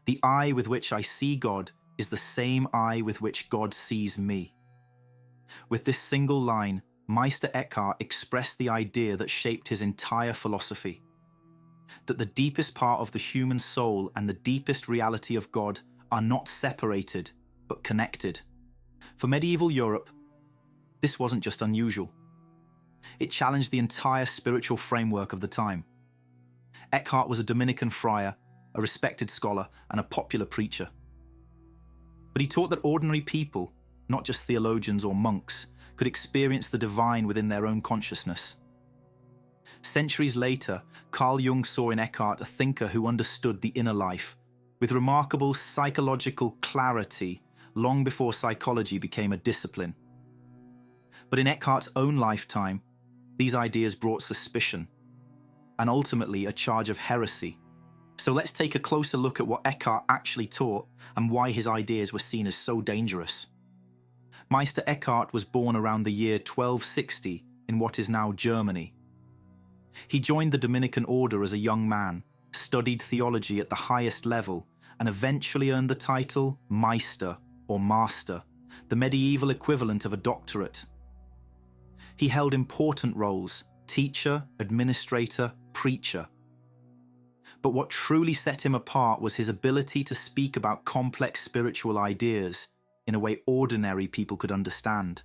The eye with which I see God is the same eye with which God sees me. With this single line, Meister Eckhart expressed the idea that shaped his entire philosophy, that the deepest part of the human soul and the deepest reality of God are not separated, but connected. For medieval Europe, this wasn't just unusual. It challenged the entire spiritual framework of the time. Eckhart was a Dominican friar, a respected scholar, and a popular preacher. But he taught that ordinary people, not just theologians or monks, could experience the divine within their own consciousness. Centuries later, Carl Jung saw in Eckhart a thinker who understood the inner life, with remarkable psychological clarity long before psychology became a discipline. But in Eckhart's own lifetime, these ideas brought suspicion, and ultimately a charge of heresy. So let's take a closer look at what Eckhart actually taught and why his ideas were seen as so dangerous. Meister Eckhart was born around the year 1260 in what is now Germany. He joined the Dominican order as a young man, studied theology at the highest level, and eventually earned the title Meister or Master, the medieval equivalent of a doctorate. He held important roles: teacher, administrator, preacher. But what truly set him apart was his ability to speak about complex spiritual ideas in a way ordinary people could understand.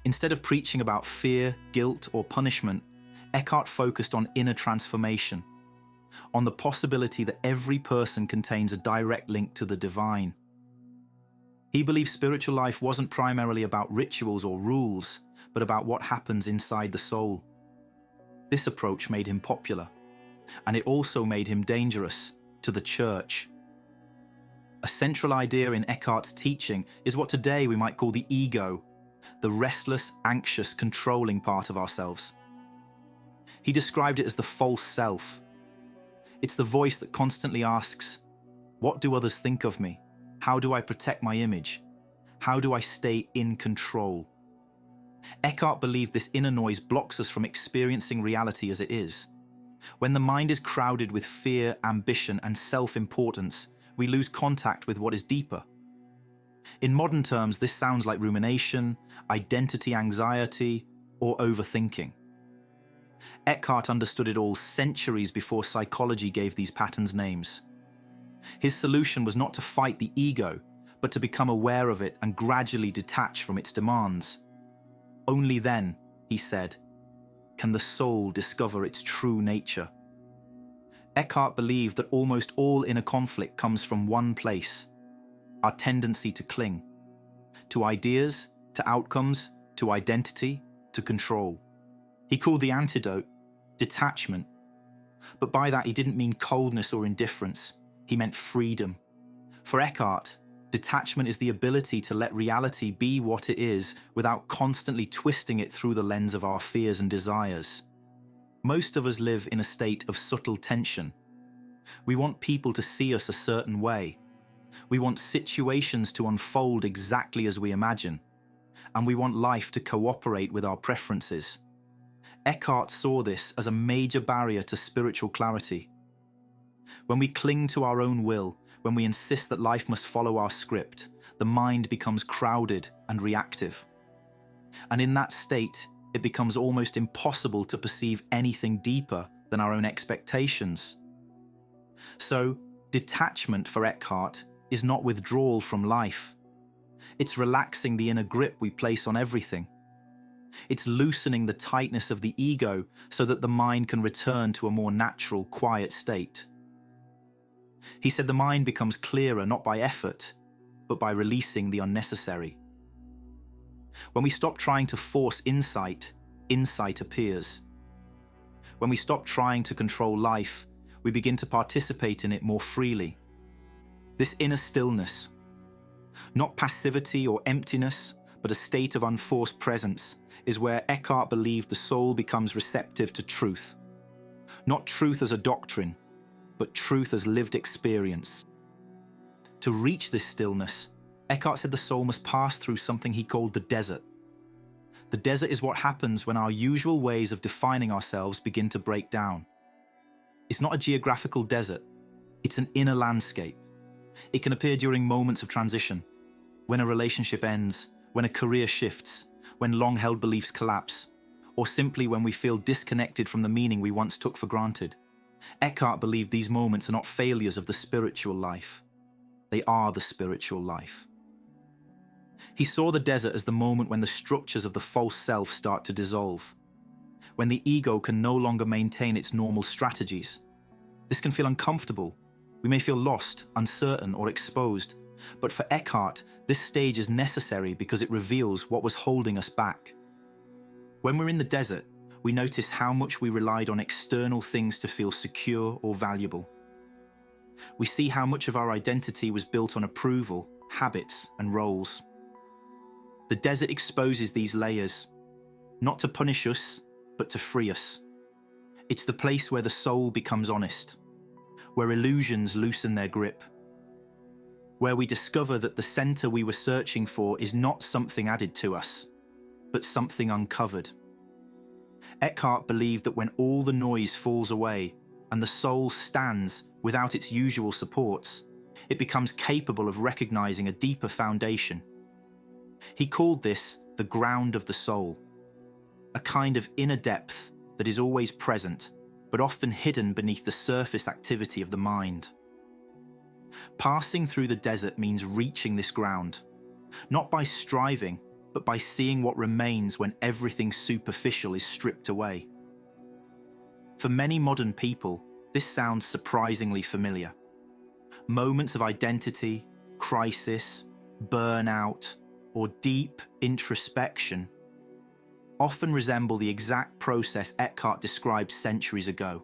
Instead of preaching about fear, guilt, or punishment, Eckhart focused on inner transformation, on the possibility that every person contains a direct link to the divine. He believed spiritual life wasn't primarily about rituals or rules, but about what happens inside the soul. This approach made him popular, and it also made him dangerous to the church. A central idea in Eckhart's teaching is what today we might call the ego, the restless, anxious, controlling part of ourselves. He described it as the false self. It's the voice that constantly asks, "What do others think of me? How do I protect my image? How do I stay in control?" Eckhart believed this inner noise blocks us from experiencing reality as it is. When the mind is crowded with fear, ambition, and self-importance, we lose contact with what is deeper. In modern terms, this sounds like rumination, identity anxiety, or overthinking. Eckhart understood it all centuries before psychology gave these patterns names. His solution was not to fight the ego, but to become aware of it and gradually detach from its demands. Only then, he said, can the soul discover its true nature. Eckhart believed that almost all inner conflict comes from one place: our tendency to cling, to ideas, to outcomes, to identity, to control. He called the antidote detachment. But by that he didn't mean coldness or indifference. He meant freedom. For Eckhart, detachment is the ability to let reality be what it is without constantly twisting it through the lens of our fears and desires. Most of us live in a state of subtle tension. We want people to see us a certain way. We want situations to unfold exactly as we imagine. And we want life to cooperate with our preferences. Eckhart saw this as a major barrier to spiritual clarity. When we cling to our own will, when we insist that life must follow our script, the mind becomes crowded and reactive. And in that state, it becomes almost impossible to perceive anything deeper than our own expectations. So, detachment for Eckhart is not withdrawal from life. It's relaxing the inner grip we place on everything. It's loosening the tightness of the ego so that the mind can return to a more natural, quiet state. He said the mind becomes clearer not by effort, but by releasing the unnecessary. When we stop trying to force insight, insight appears. When we stop trying to control life, we begin to participate in it more freely. This inner stillness, not passivity or emptiness, but a state of unforced presence, is where Eckhart believed the soul becomes receptive to truth. Not truth as a doctrine, but truth as lived experience. To reach this stillness, Eckhart said the soul must pass through something he called the desert. The desert is what happens when our usual ways of defining ourselves begin to break down. It's not a geographical desert. It's an inner landscape. It can appear during moments of transition, when a relationship ends, when a career shifts, when long-held beliefs collapse, or simply when we feel disconnected from the meaning we once took for granted. Eckhart believed these moments are not failures of the spiritual life. They are the spiritual life. He saw the desert as the moment when the structures of the false self start to dissolve, when the ego can no longer maintain its normal strategies. This can feel uncomfortable. We may feel lost, uncertain, or exposed. But for Eckhart, this stage is necessary because it reveals what was holding us back. When we're in the desert, we notice how much we relied on external things to feel secure or valuable. We see how much of our identity was built on approval, habits, and roles. The desert exposes these layers, not to punish us, but to free us. It's the place where the soul becomes honest, where illusions loosen their grip, where we discover that the center we were searching for is not something added to us, but something uncovered. Eckhart believed that when all the noise falls away and the soul stands without its usual supports, it becomes capable of recognizing a deeper foundation. He called this the ground of the soul, a kind of inner depth that is always present, but often hidden beneath the surface activity of the mind. Passing through the desert means reaching this ground, not by striving, but by seeing what remains when everything superficial is stripped away. For many modern people, this sounds surprisingly familiar. Moments of identity, crisis, burnout, or deep introspection often resemble the exact process Eckhart described centuries ago.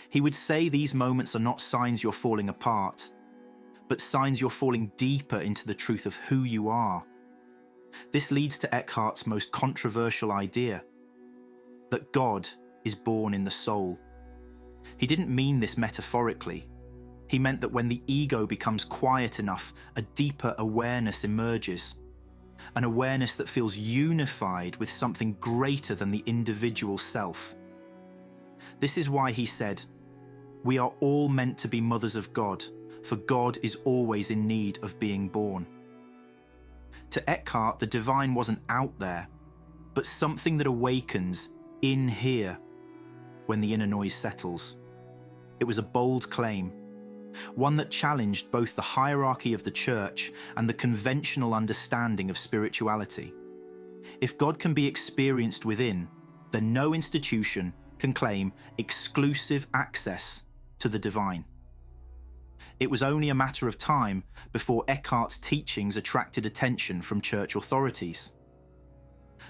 He would say these moments are not signs you're falling apart, but signs you're falling deeper into the truth of who you are. This leads to Eckhart's most controversial idea, that God is born in the soul. He didn't mean this metaphorically. He meant that when the ego becomes quiet enough, a deeper awareness emerges, an awareness that feels unified with something greater than the individual self. This is why he said, "We are all meant to be mothers of God, for God is always in need of being born." To Eckhart, the divine wasn't out there, but something that awakens in here when the inner noise settles. It was a bold claim, one that challenged both the hierarchy of the church and the conventional understanding of spirituality. If God can be experienced within, then no institution can claim exclusive access to the divine. It was only a matter of time before Eckhart's teachings attracted attention from church authorities.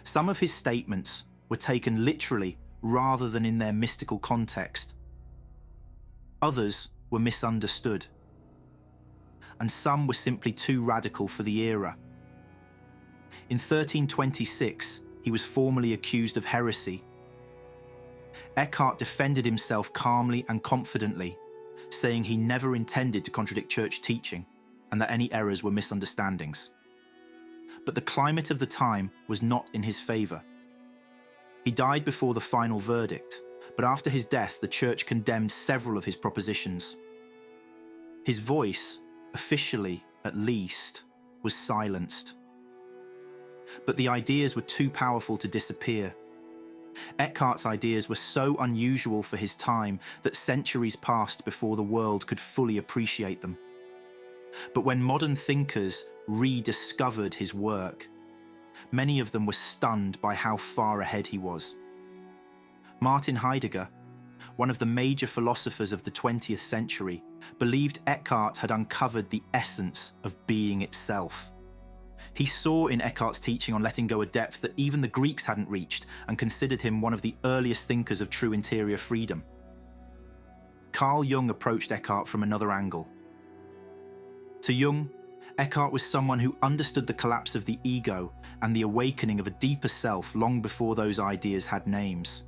Some of his statements were taken literally rather than in their mystical context. Others were misunderstood, and some were simply too radical for the era. In 1326, he was formally accused of heresy. Eckhart defended himself calmly and confidently, saying he never intended to contradict church teaching and that any errors were misunderstandings. But the climate of the time was not in his favor. He died before the final verdict, but after his death, the church condemned several of his propositions. His voice, officially at least, was silenced. But the ideas were too powerful to disappear. Eckhart's ideas were so unusual for his time that centuries passed before the world could fully appreciate them. But when modern thinkers rediscovered his work, many of them were stunned by how far ahead he was. Martin Heidegger, one of the major philosophers of the 20th century, believed Eckhart had uncovered the essence of being itself. He saw in Eckhart's teaching on letting go a depth that even the Greeks hadn't reached, and considered him one of the earliest thinkers of true interior freedom. Carl Jung approached Eckhart from another angle. To Jung, Eckhart was someone who understood the collapse of the ego and the awakening of a deeper self long before those ideas had names.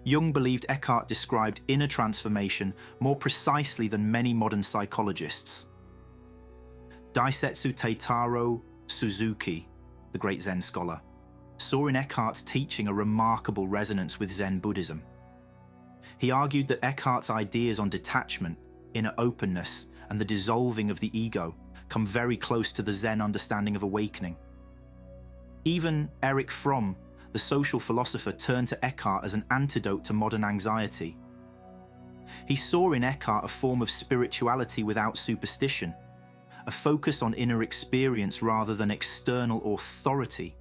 Jung believed Eckhart described inner transformation more precisely than many modern psychologists. Daisetsu Teitaro Suzuki, the great Zen scholar, saw in Eckhart's teaching a remarkable resonance with Zen Buddhism. He argued that Eckhart's ideas on detachment, inner openness, and the dissolving of the ego come very close to the Zen understanding of awakening. Even Erich Fromm, the social philosopher, turned to Eckhart as an antidote to modern anxiety. He saw in Eckhart a form of spirituality without superstition, a focus on inner experience rather than external authority.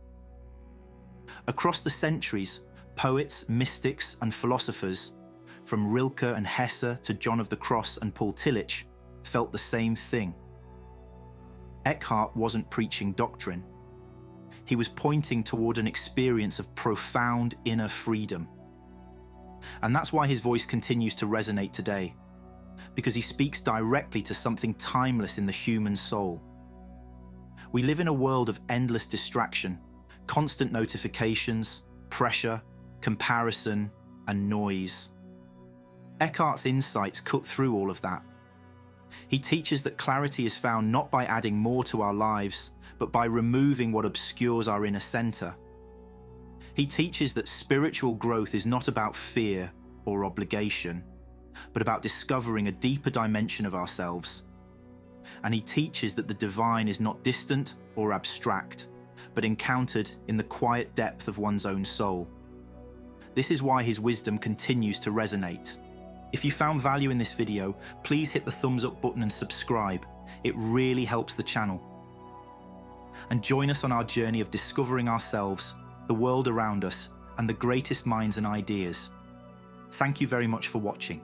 Across the centuries, poets, mystics, and philosophers, from Rilke and Hesse to John of the Cross and Paul Tillich, felt the same thing. Eckhart wasn't preaching doctrine. He was pointing toward an experience of profound inner freedom. And that's why his voice continues to resonate today, because he speaks directly to something timeless in the human soul. We live in a world of endless distraction, constant notifications, pressure, comparison, and noise. Eckhart's insights cut through all of that. He teaches that clarity is found not by adding more to our lives, but by removing what obscures our inner center. He teaches that spiritual growth is not about fear or obligation, but about discovering a deeper dimension of ourselves. And he teaches that the divine is not distant or abstract, but encountered in the quiet depth of one's own soul. This is why his wisdom continues to resonate. If you found value in this video, please hit the thumbs up button and subscribe. It really helps the channel. And join us on our journey of discovering ourselves, the world around us, and the greatest minds and ideas. Thank you very much for watching.